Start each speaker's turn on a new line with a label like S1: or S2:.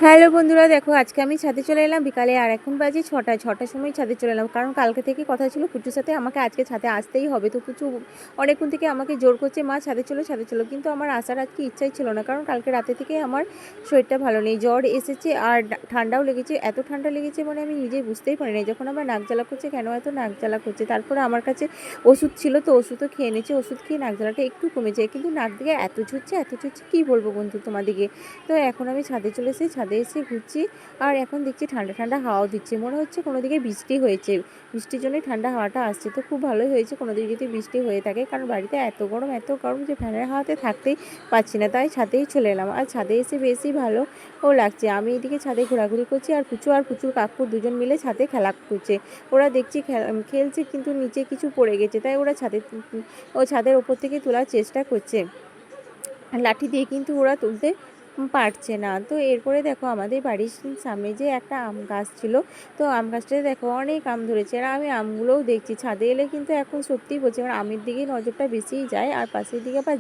S1: Hello বন্ধুরা, দেখো আজকে আমি ছাদে চলে এলাম বিকালে। আর এখন বাজে 6টার সময় ছাদে চলে এলাম, কারণ কালকে থেকে কথা ছিল পুচুর সাথে আমাকে আজকে ছাদে আসতেই হবে। তো পুচু অনেকক্ষণ থেকে আমাকে জোর করছে, মা ছাদে চলো ছাদে চলো, কিন্তু আমার আসার আজকে ইচ্ছাই ছিল না, কারণ কালকে রাতে থেকে আমার শরীরটা ভালো নেই, জ্বর এসেছে আর ঠান্ডাও লেগেছে। এত ঠান্ডা লেগেছে মানে আমি নিজেই বুঝতেই পারি না। যখন আমার নাক জ্বালা করছে, কেন এত নাক জ্বালা করছে, তারপরে আমার কাছে ওষুধ ছিল, তো ওষুধও খেয়ে নিয়েছি। ওষুধ খেয়ে নাক জ্বালাটা একটু কমেছে, কিন্তু নাক দিকে এত ঝুরছে কী বলবো বন্ধু তোমাদিকে। তো এখন আমি ছাদে চলে এসেছি, ছাদে এসে ঘুরছি। আর এখন দেখছি ঠান্ডা ঠান্ডা হাওয়াও দিচ্ছে, মনে হচ্ছে কোনো দিকে বৃষ্টি হয়েছে, বৃষ্টির জন্যই ঠান্ডা হাওয়াটা আসছে। তো খুব ভালোই হয়েছে কোনো দিকে যদি বৃষ্টি হয়ে থাকে, কারণ বাড়িতে এত গরম যে ফ্যানের হাওয়াতে থাকতেই পারছি না। তাই ছাদেই চলে এলাম, আর ছাদে এসে বেশি ভালো লাগছে। আমি এদিকে ছাদে ঘোরাঘুরি করছি, আর পুচুর কাকু দুজন মিলে ছাদে খেলা করছে। ওরা দেখছি খেলছে, কিন্তু নিচে কিছু পড়ে গেছে, তাই ওরা ছাদের ওপর থেকে তোলার চেষ্টা করছে লাঠি দিয়ে, কিন্তু ওরা তুলতে পারছে না। তো এরপরে দেখো আমাদের বাড়ির সামনে যে একটা আম গাছ ছিল, তো আম গাছটাতে দেখো অনেক আম ধরেছে, আর আমি আমগুলোও দেখছি। ছাদে এলে কিন্তু এখন সত্যিই বলছি আমার আমের দিকে নজরটা বেশিই যায়, আর পাশের দিকে আবার